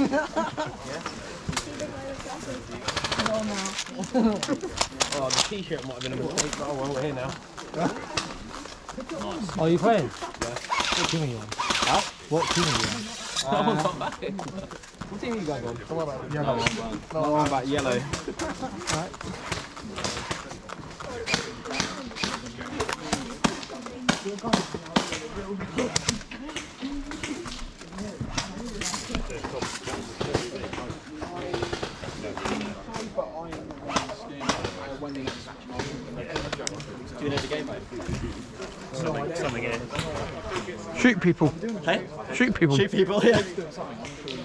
Oh, the t-shirt might have been a mistake, but oh well, we're here now. Nice. Oh, you playing? Yeah. What team are you on? Huh? What team are you on? I'm not back. What team are you guys on? Don't worry about yellow. No, I'm about yellow. Right. Do you know the game, mate? Something in it. Shoot people. Hey? Shoot people. Shoot people, yeah.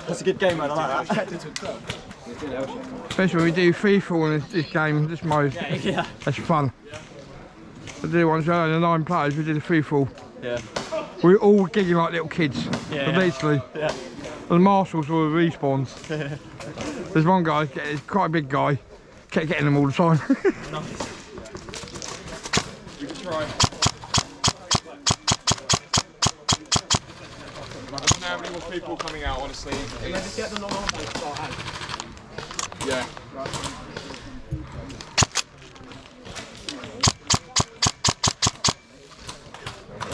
That's a good game, man. I like that. Especially when we do free-fall in this game, this mode. Yeah. That's fun. I did it once, the 9 players, we did a free-fall. Yeah. We were all gigging like little kids, Yeah. literally. Yeah. And the marshals were the respawns. There's one guy, he's quite a big guy, kept getting them all the time. Nice. We can try. I don't know how many more people coming out, honestly. Let's get the non-arm to start out. Yeah.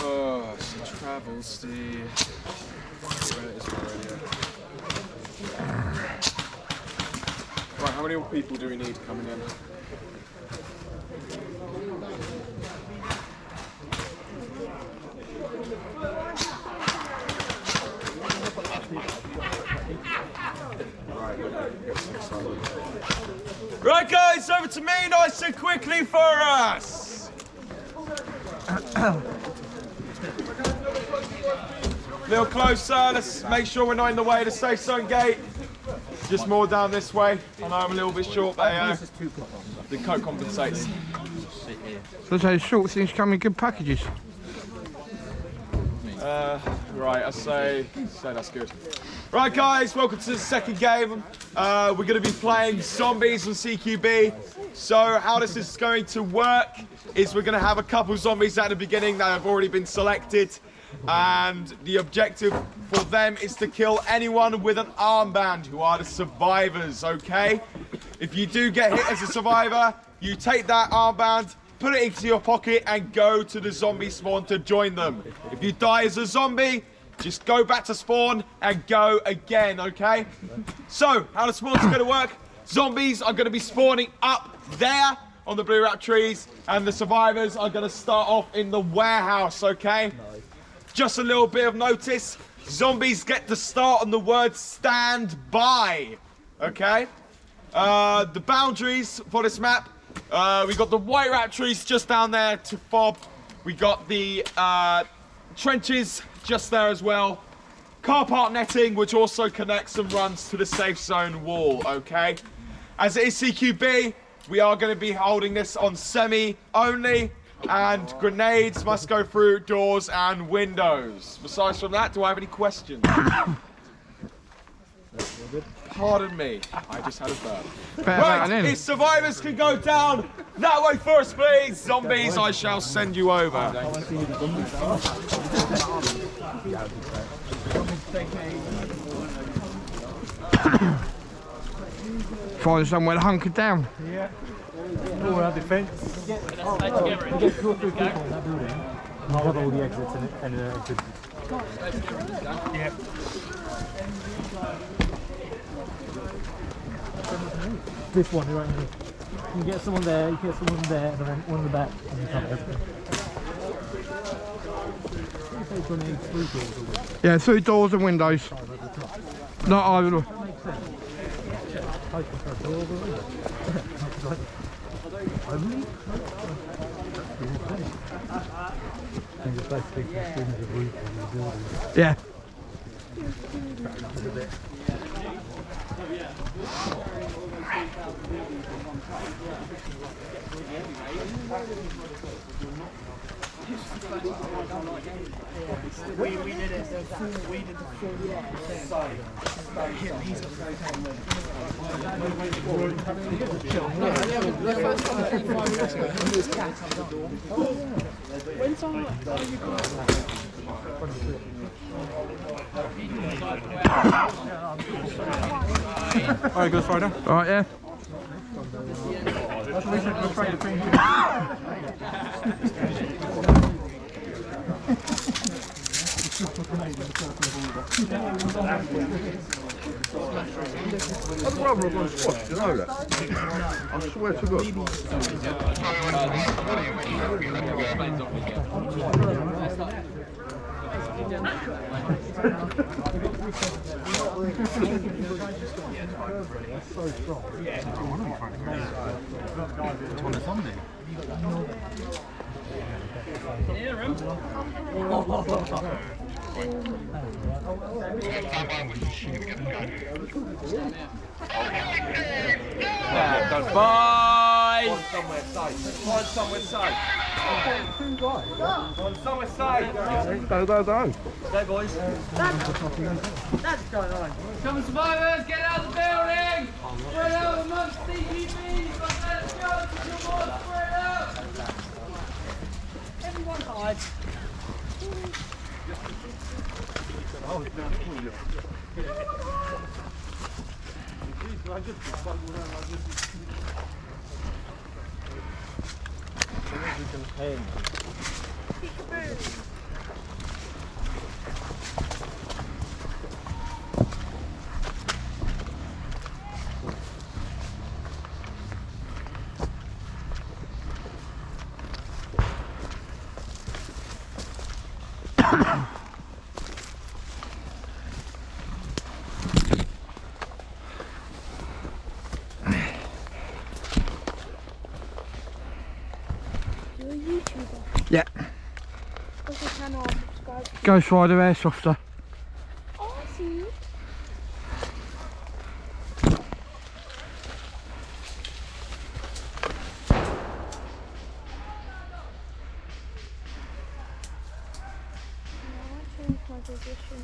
Oh, some travel, Steve. Where is my radio? Right, how many more people do we need coming in? Right guys, over to me nice and quickly for us. A little closer, let's make sure we're not in the way of the safe zone gate. Just more down this way. I know I'm a little bit short, but the coat compensates. So those short things come in good packages. Right, I say that's good. Right guys, welcome to the second game. We're going to be playing zombies on CQB. So how this is going to work is we're going to have a couple zombies at the beginning that have already been selected. And the objective for them is to kill anyone with an armband who are the survivors, okay? If you do get hit as a survivor, you take that armband, put it into your pocket and go to the zombie spawn to join them. If you die as a zombie, just go back to spawn and go again, okay? So, how the spawn's going to work, zombies are going to be spawning up there on the blue wrap trees, and the survivors are going to start off in the warehouse, okay? Just a little bit of notice, zombies get to start on the word stand by, okay? The boundaries for this map, we got the white wrap trees just down there to fob. We got the trenches just there as well. Car park netting, which also connects and runs to the safe zone wall, okay? As it is CQB, we are going to be holding this on semi only, and grenades must go through doors and windows. Besides from that, do I have any questions? Pardon me, I just had a burp. Right, if survivors can go down that way first, please. Zombies, I shall send you over. Find somewhere to hunker down. Yeah. All around the fence. We get 2 or 3 people in that building. And I'll have all the exits and exits. Yeah. This one right here. You can get someone there, you can get someone there, and then one in the back, and you can't open. Yeah, 3 doors and windows. Not either. That makes sense. I prefer doors or windows. Only? And just basically consuming the roof of the building. Yeah. We did it. We did the full side. Alright, Ghost Rider. Alright, yeah. I'd rather have gone squash, you know that? I swear to God. Bye! Somewhere safe. Find somewhere safe. Find somewhere safe. Don't. Stay, boys. Come survivors, get out of the building! Spread out amongst CQBs! Let's go! Come on, spread out! Everyone hide. You're a YouTuber. Yeah. What's your channel? I'll subscribe. Ghost Rider Airsofter. Oh, I see you. I changed my position.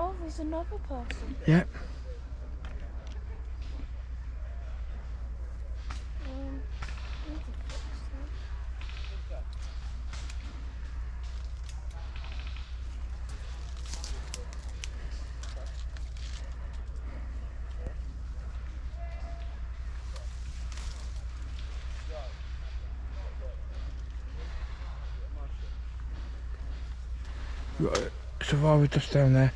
Oh, there's another person. Yep. Who the fuck's that? Got a survivor just down there.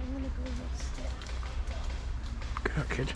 I'm gonna go next step. Good luck, kid.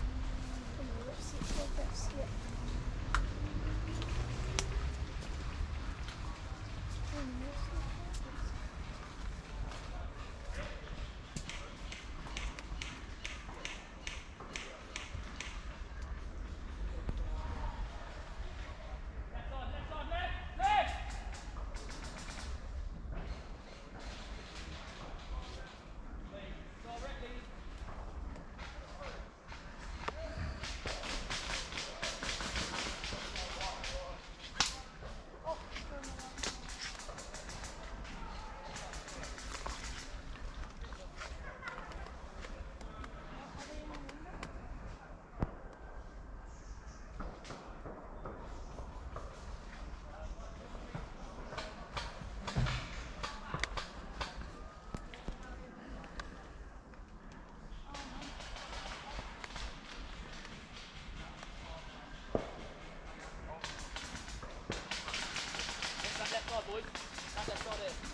boys. That's it.